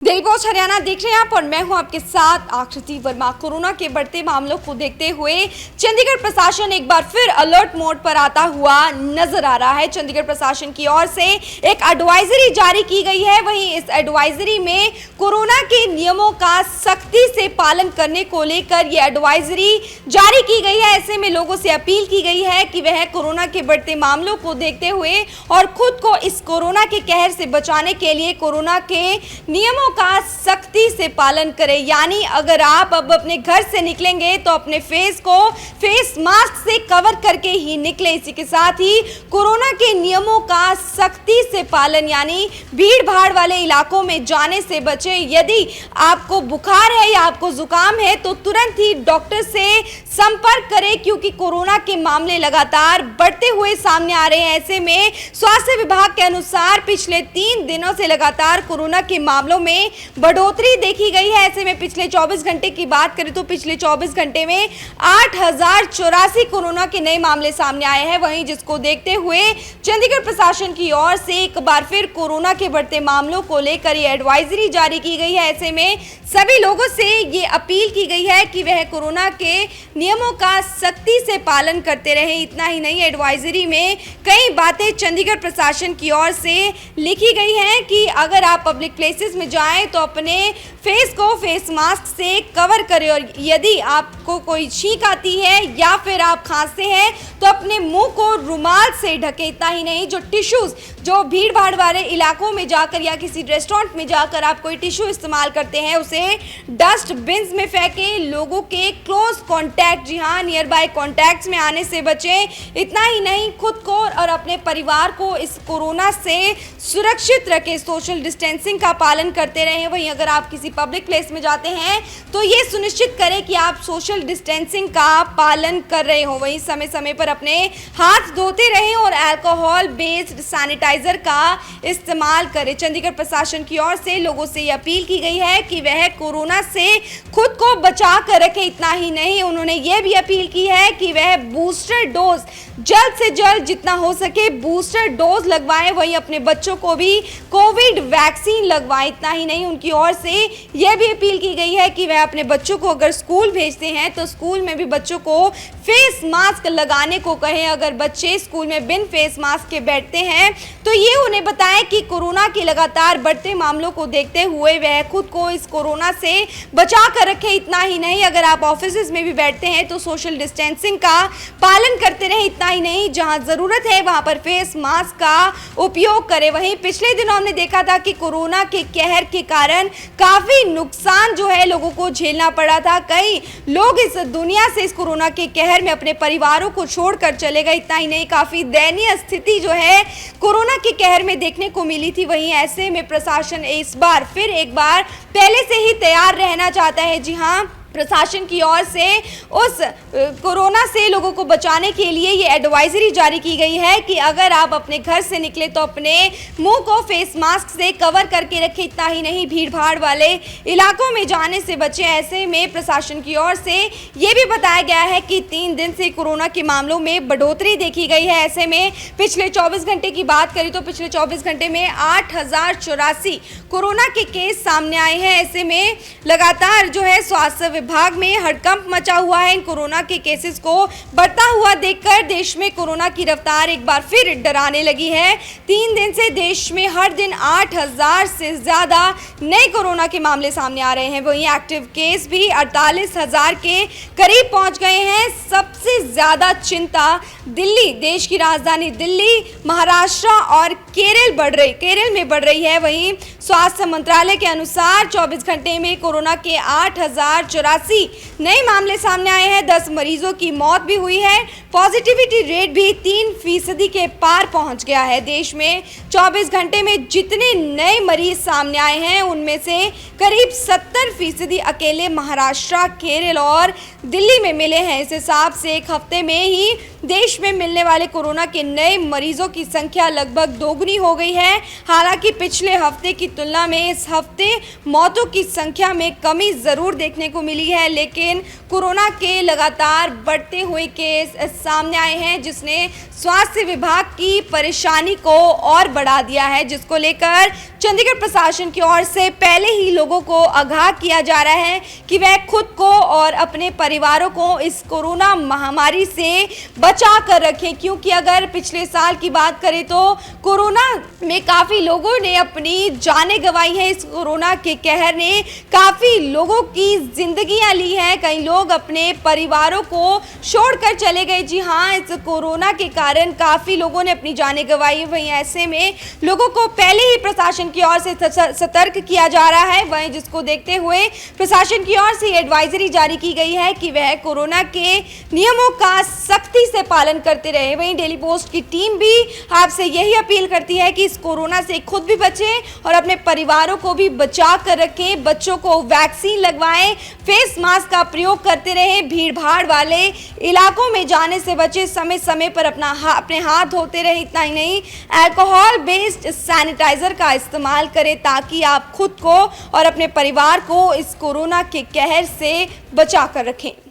Delhi post Haryana देख रहे हैं आप और मैं हूं आपके साथ आकृति वर्मा। कोरोना के बढ़ते मामलों को देखते हुए चंडीगढ़ प्रशासन एक बार फिर अलर्ट मोड पर आता हुआ नजर आ रहा है। चंडीगढ़ प्रशासन की ओर से एक एडवाइजरी जारी की गई है। वहीं इस एडवाइजरी में कोरोना के नियमों का सख्ती से पालन करने को लेकर यह एडवाइजरी जारी की गई है। ऐसे में लोगों से अपील की गई है कि वह कोरोना के बढ़ते मामलों को देखते हुए और खुद को इस कोरोना के कहर से बचाने के लिए कोरोना के नियमों का सख्ती से पालन करें। यानी अगर आप अब अपने घर से निकलेंगे तो अपने फेस को फेस मास्क से कवर करके ही निकले। इसी के साथ ही कोरोना के नियमों का सख्ती से पालन, यानी भीड़ भाड़ वाले इलाकों में जाने से बचें। यदि आपको बुखार है या आपको जुकाम है तो तुरंत ही डॉक्टर से संपर्क करें, क्योंकि कोरोना के मामले लगातार बढ़ते हुए सामने आ रहे हैं। ऐसे में स्वास्थ्य विभाग के अनुसार पिछले 3 दिनों से लगातार कोरोना के मामलों में बढ़ोतरी देखी गई है। ऐसे में पिछले 24 घंटे की बात करें तो पिछले 24 घंटे में 8084 कोरोना के नए मामले सामने आए हैं। वहीं जिसको देखते हुए चंडीगढ़ प्रशासन की ओर से एक बार फिर कोरोना के बढ़ते मामलों को लेकर ये एडवाइजरी जारी की गई है। ऐसे में सभी लोगों से ये अपील की गई है कि वह कोरोना के नियमों का सख्ती से पालन करते रहें। इतना ही नहीं, एडवाइजरी में कई बातें चंडीगढ़ प्रशासन की ओर से लिखी गई हैं कि अगर आप पब्लिक प्लेसेस में जाएं तो अपने फेस को फेस मास्क से कवर करें, और यदि आपको कोई छींक आती है या फिर आप खांसते हैं तो अपने मुंह को रुमाल से ढकें। इतना ही नहीं, जो टिश्यूज जो भीड़ भाड़ वाले इलाकों में जाकर या किसी रेस्टोरेंट में जाकर आप कोई टिश्यू इस्तेमाल करते हैं उसे डस्ट बिन्स में फेंकें। लोगों के क्लोज कॉन्टैक्ट, जी हाँ, नियर बाय कॉन्टैक्ट्स में आने से बचें। इतना ही नहीं, खुद को और अपने परिवार को इस कोरोना से सुरक्षित रखें। सोशल डिस्टेंसिंग का पालन करते रहें। वहीं अगर आप किसी पब्लिक प्लेस में जाते हैं तो ये सुनिश्चित करें कि आप सोशल डिस्टेंसिंग का पालन कर रहे हो। वहीं समय समय पर अपने हाथ धोते रहें और अल्कोहल बेस्ड सैनिटाइजर का इस्तेमाल करें। चंडीगढ़ प्रशासन की ओर से लोगों से ये अपील की गई है कि वह कोरोना से खुद को बचा कर रखें। इतना ही नहीं, उन्होंने ये भी अपील की है कि वह बूस्टर डोज जल्द से जल्द जितना हो सके बूस्टर डोज लगवाएं। वहीं अपने बच्चों को भी कोविड वैक्सीन लगवाएं। इतना ही नहीं, उनकी ओर से यह भी अपील की गई है कि वह अपने बच्चों को अगर स्कूल भेजते हैं तो स्कूल में भी बच्चों को फेस मास्क लगाने को कहें। अगर बच्चे स्कूल में बिन फेस मास्क के बैठते हैं तो ये उन्हें बताएं कि कोरोना के लगातार बढ़ते मामलों को देखते हुए वह खुद को इस कोरोना से बचा कर रखें। इतना ही नहीं, अगर आप ऑफिस में भी बैठते हैं तो सोशल डिस्टेंसिंग का पालन करते रहें। इतना ही नहीं, जहां जरूरत है वहां पर फेस मास्क का उपयोग करें। वहीं पिछले दिनों हमने देखा था कि कोरोना के कहर के कारण काफी नुकसान जो है लोगों को झेलना पड़ा था। कई लोग इस दुनिया से इस कोरोना के कहर में अपने परिवारों को छोड़कर चले गए। इतना ही नहीं, काफी दयनीय स्थिति जो है कोरोना के कहर में देखने को मिली थी। वहीं ऐसे में प्रशासन इस बार फिर एक बार पहले से ही तैयार रहना चाहता है। जी हाँ, प्रशासन की ओर से उस कोरोना से लोगों को बचाने के लिए ये एडवाइजरी जारी की गई है कि अगर आप अपने घर से निकले तो अपने मुंह को फेस मास्क से कवर करके रखें। इतना ही नहीं, भीड़ भाड़ वाले इलाकों में जाने से बचें। ऐसे में प्रशासन की ओर से ये भी बताया गया है कि 3 दिन से कोरोना के मामलों में बढ़ोतरी देखी गई है। ऐसे में पिछले 24 घंटे की बात करें तो पिछले 24 घंटे में 8084 कोरोना के केस सामने आए हैं। ऐसे में लगातार जो है स्वास्थ्य विभाग में हड़कंप मचा हुआ है। इन कोरोना के केसेस को बढ़ता हुआ देखकर देश में कोरोना की रफ्तार एक बार फिर डराने लगी है। 3 दिन से देश में हर दिन 8000 से ज्यादा नए कोरोना के मामले सामने आ रहे हैं। वहीं एक्टिव केस भी 48000 के करीब पहुंच गए हैं। सबसे ज्यादा चिंता दिल्ली, देश की राजधानी दिल्ली, महाराष्ट्र और केरल में बढ़ रही है। वहीं स्वास्थ्य मंत्रालय के अनुसार 24 घंटे में कोरोना के 8084 नए मामले सामने आए हैं। 10 मरीजों की मौत भी हुई है। पॉजिटिविटी रेट भी 3% के पार पहुंच गया है। देश में 24 घंटे में जितने नए मरीज सामने आए हैं उनमें से करीब 70% अकेले महाराष्ट्र, केरल और दिल्ली में मिले हैं। इस हिसाब से एक हफ्ते में ही देश में मिलने वाले कोरोना के नए मरीजों की संख्या लगभग दोगुनी हो गई है। हालांकि पिछले हफ्ते की तुलना में इस हफ्ते मौतों की संख्या में कमी ज़रूर देखने को मिली है, लेकिन कोरोना के लगातार बढ़ते हुए केस सामने आए हैं, जिसने स्वास्थ्य विभाग की परेशानी को और बढ़ा दिया है, जिसको लेकर चंडीगढ़ प्रशासन की ओर से पहले ही लोगों को आगाह किया जा रहा है कि वह खुद को और अपने परिवारों को इस कोरोना महामारी से बचा कर रखें। क्योंकि अगर पिछले साल की बात करें तो कोरोना में काफ़ी लोगों ने अपनी जानें गंवाई है। इस कोरोना के कहर ने काफ़ी लोगों की जिंदगियां ली हैं, कई लोग अपने परिवारों को छोड़कर चले गए। जी हाँ, इस कोरोना के कारण काफ़ी लोगों ने अपनी जानें गंवाई। वहीं ऐसे में लोगों को पहले ही प्रशासन की ओर से सतर्क किया जा रहा है। वहीं जिसको देखते हुए प्रशासन की ओर से एडवाइजरी जारी की गई है कि वह कोरोना के नियमों का सख्ती से पालन करते रहे। वहीं डेली पोस्ट की टीम भी आपसे यही अपील करती है कि इस कोरोना से खुद भी बचें और अपने परिवारों को भी बचा कर रखें। बच्चों को वैक्सीन लगवाएं, फेस मास्क का प्रयोग करते रहें, भीड़ भाड़ वाले इलाकों में जाने से बचें, समय समय पर अपने हाथ धोते रहें। इतना ही नहीं, अल्कोहल बेस्ड सैनिटाइजर का इस्तेमाल करें ताकि आप खुद को और अपने परिवार को इस कोरोना के कहर से बचा कर रखें।